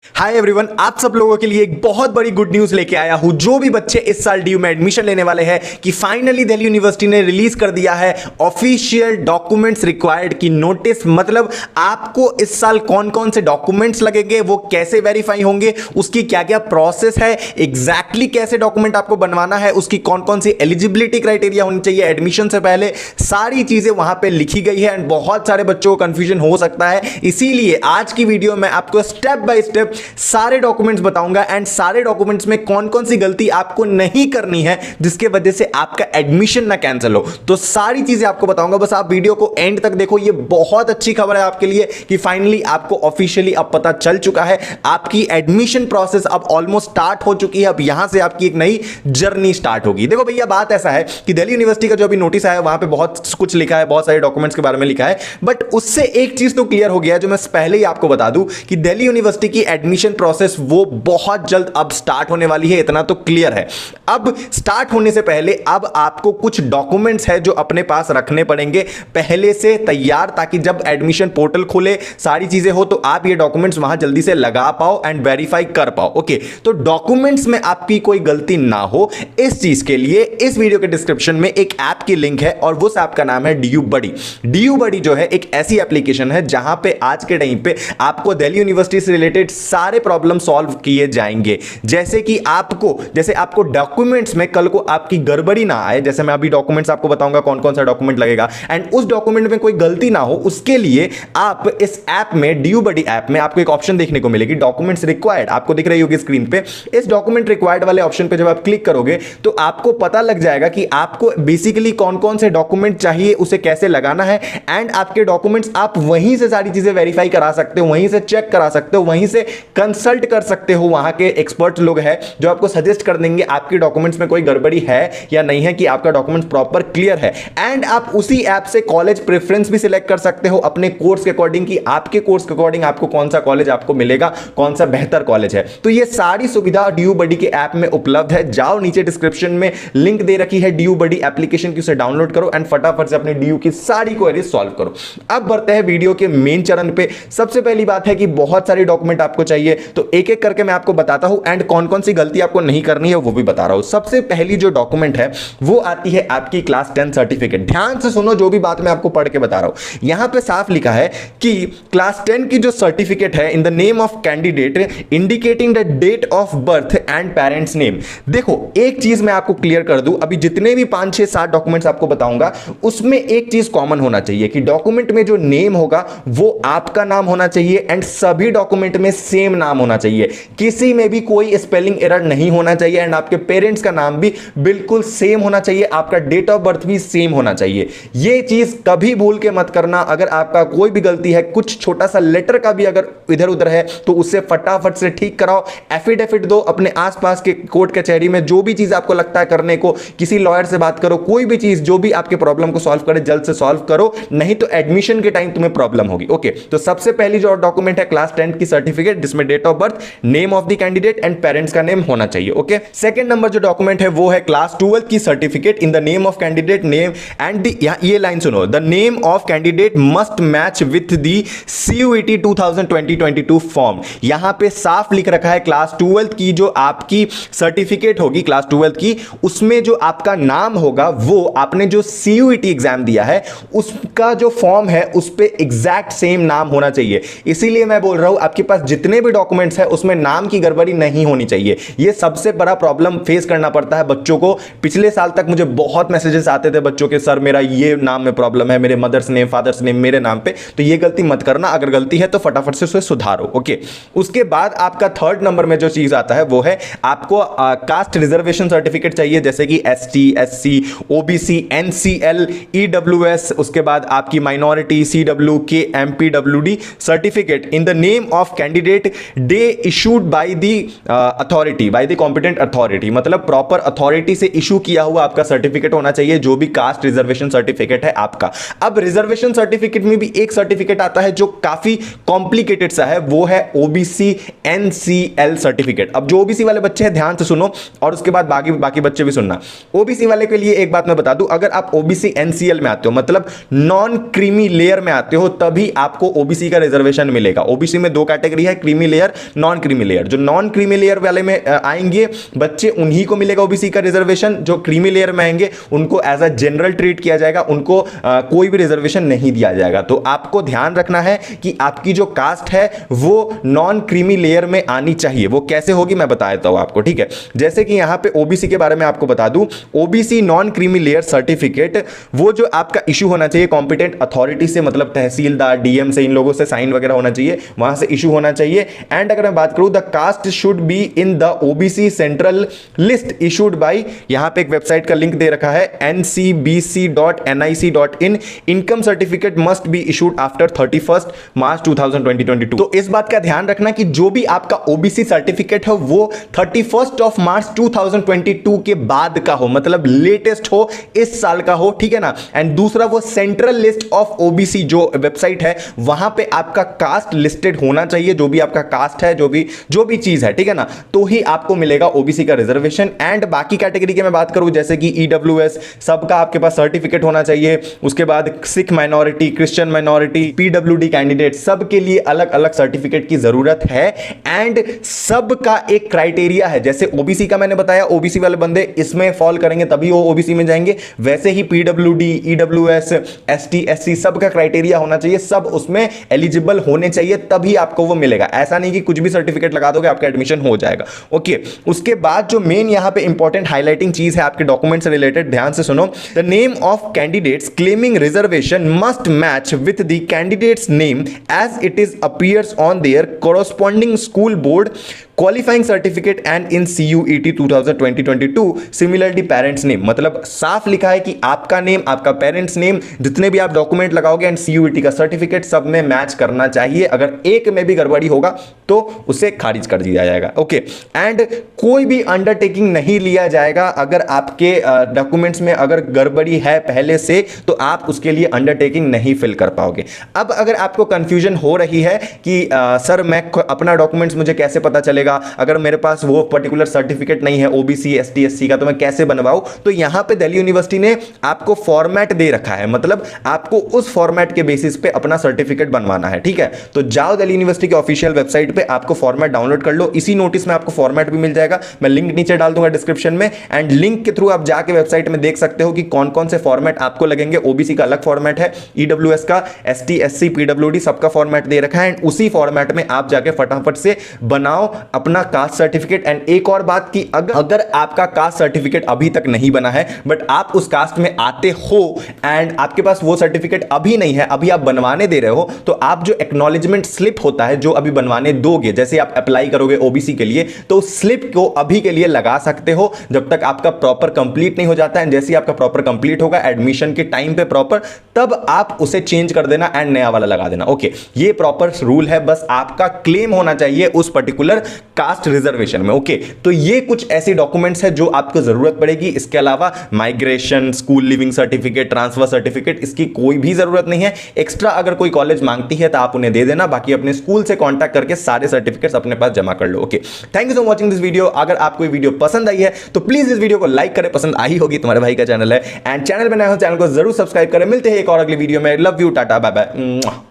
Hi everyone, आप सब लोगों के लिए एक बहुत बड़ी गुड न्यूज लेके आया हूं। जो भी बच्चे इस साल डीयू में एडमिशन लेने वाले हैं कि फाइनली दिल्ली यूनिवर्सिटी ने रिलीज कर दिया है ऑफिशियल डॉक्यूमेंट्स रिक्वायर्ड की नोटिस। मतलब आपको इस साल कौन कौन से डॉक्यूमेंट्स लगेंगे, वो कैसे वेरीफाई होंगे, उसकी क्या क्या प्रोसेस है, एग्जैक्टली कैसे डॉक्यूमेंट आपको बनवाना है, उसकी कौन कौन सी एलिजिबिलिटी क्राइटेरिया होनी चाहिए एडमिशन से पहले, सारी चीजें वहां पे लिखी गई है। एंड बहुत सारे बच्चों को कंफ्यूजन हो सकता है, इसीलिए आज की वीडियो में आपको स्टेप बाय स्टेप सारे डॉक्यूमेंट्स बताऊंगा एंड सारे डॉक्यूमेंट्स में कौन कौन सी गलती आपको नहीं करनी है जिसके वजह से आपका एडमिशन ना कैंसिल हो। तो सारी चीजें आपको बताऊंगा, बस आप वीडियो को एंड तक देखो। ये बहुत अच्छी खबर है आपके लिए कि फाइनली आपको ऑफिशियली अब पता चल चुका है, आपकी एडमिशन प्रोसेस अब ऑलमोस्ट स्टार्ट हो चुकी है। अब यहां से आपकी एक नई जर्नी स्टार्ट होगी। देखो भैया, बात ऐसा है कि दिल्ली यूनिवर्सिटी का जो अभी नोटिस आया वहां पे बहुत कुछ लिखा है, बहुत सारे डॉक्यूमेंट्स के बारे में लिखा है, बट उससे एक चीज तो क्लियर हो गया जो मैं पहले ही आपको बता दूं कि दिल्ली यूनिवर्सिटी की एडमिशन प्रोसेस वो बहुत जल्द अब स्टार्ट होने वाली है, इतना तो क्लियर है। अब स्टार्ट होने से पहले अब आपको कुछ डॉक्यूमेंट्स है जो अपने पास रखने पड़ेंगे पहले से तैयार, ताकि जब एडमिशन पोर्टल खुले सारी चीजें हो तो आप ये डॉक्यूमेंट्स वहां जल्दी से लगा पाओ एंड वेरीफाई कर पाओ। ओके, तो डॉक्यूमेंट्स में आपकी कोई गलती ना हो, इस चीज के लिए इस वीडियो के डिस्क्रिप्शन में एक ऐप की लिंक है और उस ऐप का नाम है डीयू बडी। डीयू बडी जो है एक ऐसी एप्लीकेशन है जहां पे आज के टाइम पे आपको दिल्ली यूनिवर्सिटी से रिलेटेड सारे प्रॉब्लम सॉल्व किए जाएंगे। जैसे आपको डॉक्यूमेंट्स में कल को आपकी गड़बड़ी ना आए, जैसे मैं अभी डॉक्यूमेंट्स आपको बताऊंगा कौन कौन सा डॉक्यूमेंट लगेगा एंड उस डॉक्यूमेंट में कोई गलती ना हो, उसके लिए आप इस ऐप में डीयू बडी ऐप में आपको एक ऑप्शन देखने को मिलेगी, डॉक्यूमेंट्स रिक्वायर्ड, आपको दिख रही होगी स्क्रीन पे। इस डॉक्यूमेंट रिक्वायर्ड वाले ऑप्शन पे जब आप क्लिक करोगे तो आपको पता लग जाएगा कि आपको बेसिकली कौन कौन से डॉक्यूमेंट चाहिए, उसे कैसे लगाना है एंड आपके डॉक्यूमेंट्स आप वहीं से सारी चीजें वेरीफाई करा सकते हो, वहीं से चेक करा सकते हो, वहीं से कंसल्ट कर सकते हो। वहां के एक्सपर्ट लोग हैं जो आपको सजेस्ट कर देंगे आपके डॉक्यूमेंट्स में कोई गड़बड़ी है या नहीं है, कि आपका डॉक्यूमेंट्स प्रॉपर क्लियर है। एंड आप उसी ऐप से कॉलेज प्रेफरेंस भी सिलेक्ट कर सकते हो अपने कोर्स के अकॉर्डिंग, कि आपके कोर्स के अकॉर्डिंग आपको कौन सा कॉलेज आपको मिलेगा, कौन सा बेहतर कॉलेज है। तो ये सारी सुविधा डीयू बडी के ऐप में उपलब्ध है। जाओ, नीचे डिस्क्रिप्शन में लिंक दे रखी है डीयू बडी एप्लीकेशन की, उसे डाउनलोड करो एंड फटाफट से अपने डीयू की सारी क्वेरीज सॉल्व करो। अब बढ़ते हैं वीडियो के मेन चरण पे। सबसे पहली बात है कि बहुत सारे डॉक्यूमेंट आपको चाहिए, तो एक एक करके मैं आपको बताता हूं एंड कौन कौन सी गलती आपको नहीं करनी है वो भी बता रहा हूं। सबसे पहली जो डॉक्यूमेंट है वो आती है आपकी क्लास 10 सर्टिफिकेट। ध्यान से सुनो जो भी बात मैं आपको पढ़ के बता रहा हूं। यहां पे साफ लिखा है कि क्लास 10 की जो सर्टिफिकेट है in the name of candidate indicating the date of birth and parents name. देखो, एक चीज मैं आपको क्लियर कर दूं, अभी जितने भी 5 6 7 डॉक्यूमेंट्स आपको बताऊंगा उसमें एक चीज कॉमन होना चाहिए कि डॉक्यूमेंट में जो नेम होगा वो आपका नाम होना चाहिए एंड सभी डॉक्यूमेंट में सेम नाम होना चाहिए, किसी में भी कोई स्पेलिंग एरर नहीं होना चाहिए एंड आपके पेरेंट्स का नाम भी बिल्कुल सेम होना चाहिए, आपका डेट ऑफ बर्थ भी सेम होना चाहिए। ये चीज कभी भूल के मत करना। अगर आपका कोई भी गलती है, कुछ छोटा सा लेटर का भी अगर इधर उधर है तो उससे फटाफट से ठीक कराओ, एफिडेविट दो अपने आसपास के कोर्ट कचहरी में, जो भी चीज आपको लगता है करने को, किसी लॉयर से बात करो, कोई भी चीज जो भी आपके प्रॉब्लम को सॉल्व करे जल्द से सॉल्व करो, नहीं तो एडमिशन के टाइम तुम्हें प्रॉब्लम होगी। ओके, तो सबसे पहली जो डॉक्यूमेंट है क्लास 10 की सर्टिफिकेट, जिसमें date of birth, name of the candidate and parents का नेम होना चाहिए। ओके, सेकंड नंबर जो डॉक्यूमेंट है वो है क्लास 12 की certificate in the name of candidate name and ये लाइन सुनो, the name of candidate must match with the CUET 2020-22 form. यहां पे साफ लिख रखा है क्लास 12 की जो आपकी सर्टिफिकेट होगी क्लास 12 की, उसमें जो आपका नाम होगा वो आपने जो CUET एग्जाम दिया है उसका जो फॉर्म है उस पे एग्जैक्ट सेम नाम होना चाहिए। इसीलिए मैं बोल रहा हूं आपके पास जितने भी डॉक्यूमेंट्स है उसमें नाम की गड़बड़ी नहीं होनी चाहिए। यह सबसे बड़ा प्रॉब्लम फेस करना पड़ता है बच्चों को। पिछले साल तक मुझे बहुत मैसेजेस आते थे बच्चों के, सर मेरा ये नाम में प्रॉब्लम है, मेरे मदर्स नेम फादर्स नेम मेरे नाम पे, तो ये गलती मत करना। अगर गलती है तो फटाफट से उसे सुधारो। ओके, उसके बाद आपका थर्ड नंबर में जो चीज आता है वो है आपको कास्ट रिजर्वेशन सर्टिफिकेट चाहिए, जैसे कि ST SC OBC NCL EWS, उसके बाद आपकी minority CWK MPWD certificate in the name of candidate day issued by the authority, by the competent authority, मतलब प्रॉपर अथॉरिटी से इशू किया हुआ आपका सर्टिफिकेट होना चाहिए जो भी कास्ट रिजर्वेशन सर्टिफिकेट है आपका। अब रिजर्वेशन सर्टिफिकेट में भी एक सर्टिफिकेट आता है जो काफी कॉम्प्लिकेटेड सा है, वो है OBC NCL सर्टिफिकेट। अब जो OBC वाले बच्चे हैं ध्यान से सुनो और उसके बाद बाकी बच्चे भी सुनना। OBC वाले के लिए एक बात मैं बता दूं, अगर आप OBC NCL में आते हो मतलब नॉन क्रीमी लेयर में आते हो तभी आपको OBC का रिजर्वेशन मिलेगा। OBC में 2 कैटेगरी है, creamy layer, non creamy layer. जो नॉन क्रीमी लेयर वाले में आएंगे बच्चे, उन्हीं को मिलेगा ओबीसी का रिजर्वेशन। जो क्रीमी लेयर में आएंगे उनको एज अ जनरल ट्रीट किया जाएगा, उनको कोई भी रिजर्वेशन नहीं दिया जाएगा। तो आपको ध्यान रखना है कि आपकी जो कास्ट है वो नॉन क्रीमी लेयर में आनी चाहिए। वो कैसे होगी मैं बता देता हूं आपको, ठीक है। जैसे कि यहां पे ओबीसी के बारे में आपको बता दूं, OBC non creamy layer certificate वो जो आपका इशू होना चाहिए कॉम्पिटेंट अथॉरिटी से, मतलब तहसीलदार, डीएम से, इन लोगों से साइन वगैरह होना चाहिए, वहां से इशू होना चाहिए। एंड अगर मैं बात करूं, the caste should be in the OBC central list issued by, यहां पे एक वेबसाइट का लिंक दे रखा है ncbc.nic.in। Income certificate must be issued after 31 मार्च 2022। तो इस बात का ध्यान रखना कि जो भी आपका ओबीसी सर्टिफिकेट है वो 31 मार्च 2022 के बाद का हो, मतलब लेटेस्ट हो, इस साल का हो, ठीक है ना। एंड दूसरा वो सेंट्रल लिस्ट ऑफ ओबीसी जो वेबसाइट है वहां पे आपका कास्ट लिस्टेड होना चाहिए, जो भी आपका कास्ट है, जो भी चीज है, ठीक है ना, तो ही आपको मिलेगा ओबीसी का रिजर्वेशन। एंड बाकी कैटेगरी की मैं बात करूं, जैसे कि ईडब्ल्यूएस, सबका आपके पास सर्टिफिकेट होना चाहिए। उसके बाद Sikh minority, Christian minority, PWD candidate, सबके लिए अलग अलग सर्टिफिकेट की जरूरत है। एंड सबका एक क्राइटेरिया है, जैसे ओबीसी का मैंने बताया, ओबीसी वाले बंदे इसमें फॉल करेंगे तभी वो ओबीसी में जाएंगे, वैसे ही पीडब्ल्यूडी, ईडब्ल्यूएस, एसटी, एससी, सबका क्राइटेरिया होना चाहिए, सब उसमें एलिजिबल होने चाहिए, तभी आपको वो मिलेगा। ऐसा नहीं कि कुछ भी सर्टिफिकेट लगा दोगे आपका एडमिशन हो जाएगा। ओके, उसके बाद जो मेन यहां पे इंपॉर्टेंट हाईलाइटिंग चीज है आपके डॉक्यूमेंट से रिलेटेड, ध्यान से सुनो। The name of candidates claiming reservation must match with the candidates name as it is appears on their corresponding school board qualifying certificate and in CUET 2020-22 similarly parents name. मतलब साफ लिखा है कि आपका नेम, आपका पेरेंट्स नेम, जितने भी आप डॉक्यूमेंट लगाओगे एंड CUET का सर्टिफिकेट, सब में मैच करना चाहिए। अगर एक में भी गड़बड़ी होगा तो उसे खारिज कर दिया जाएगा। ओके, एंड कोई भी अंडरटेकिंग नहीं लिया जाएगा अगर आपके डॉक्यूमेंट्स में अगर गड़बड़ी है पहले से, तो आप उसके लिए अंडरटेकिंग नहीं फिल कर पाओगे। अब अगर आपको कंफ्यूजन हो रही है कि सर मैं अपना डॉक्यूमेंट्स मुझे कैसे पता चलेगा, अगर मेरे पास वो पर्टिकुलर सर्टिफिकेट नहीं है ओबीसी, एसटी, एससी का, तो मैं कैसे बनवाऊं, तो यहां पे दिल्ली यूनिवर्सिटी ने आपको फॉर्मेट दे रखा है, मतलब आपको उस फॉर्मेट के बेसिस पे अपना सर्टिफिकेट बनवाना है, ठीक है। तो जाओ दिल्ली यूनिवर्सिटी की ऑफिशियल वेबसाइट पे, आपको फॉर्मेट डाउनलोड कर लो। इसी नोटिस में आपको फॉर्मेट भी मिल जाएगा, मैं लिंक नीचे डाल दूंगा डिस्क्रिप्शन में। एंड लिंक के थ्रू आप जाके वेबसाइट में देख सकते हो कि कौन कौन से फॉर्मेट आपको लगेंगे। ओबीसी का अलग फॉर्मेट है, ईडब्ल्यूएस का, एसटी, एससी, पीडब्ल्यूडी सबका फॉर्मेट दे रखा है। एंड उसी फॉर्मेट में आप जाके फटाफट से बनाओ अपना कास्ट सर्टिफिकेट। एंड एक और बात कि अगर आपका कास्ट सर्टिफिकेट अभी तक नहीं बना है, बट आप उस कास्ट में आते हो एंड आपके पास वो सर्टिफिकेट अभी नहीं है, अभी आप बनवाने दे रहे हो, तो आप जो एक्नॉलेजमेंट स्लिप होता है जो अभी बनवाने दोगे, जैसे आप अप्लाई करोगे ओबीसी के लिए, तो स्लिप को अभी के लिए लगा सकते हो जब तक आपका प्रॉपर कंप्लीट नहीं हो जाता है। जैसे ही आपका प्रॉपर कंप्लीट होगा एडमिशन के टाइम पे प्रॉपर, तब आप उसे चेंज कर देना एंड नया वाला लगा देना। ओके, ये प्रॉपर रूल है, बस आपका क्लेम होना चाहिए उस पर्टिकुलर कास्ट रिजर्वेशन में। ओके, तो ये कुछ ऐसे डॉक्यूमेंट्स हैं जो आपको जरूरत पड़ेगी। इसके अलावा migration, school leaving certificate, transfer certificate, इसकी कोई भी जरूरत नहीं है। एक्स्ट्रा अगर कोई कॉलेज मांगती है तो आप उन्हें दे देना, बाकी अपने स्कूल से कांटेक्ट करके सारे सर्टिफिकेट्स अपने पास जमा कर लो। Okay, thank you for watching this video. अगर आपको ये वीडियो पसंद आई है तो प्लीज इस वीडियो को लाइक करें, पसंद आई होगी, तुम्हारे भाई का चैनल है। एंड चैनल बनाए हो, चैनल को जरूर सब्सक्राइब करें। मिलते हैं एक और अगली वीडियो में। Love you, tata, bye bye.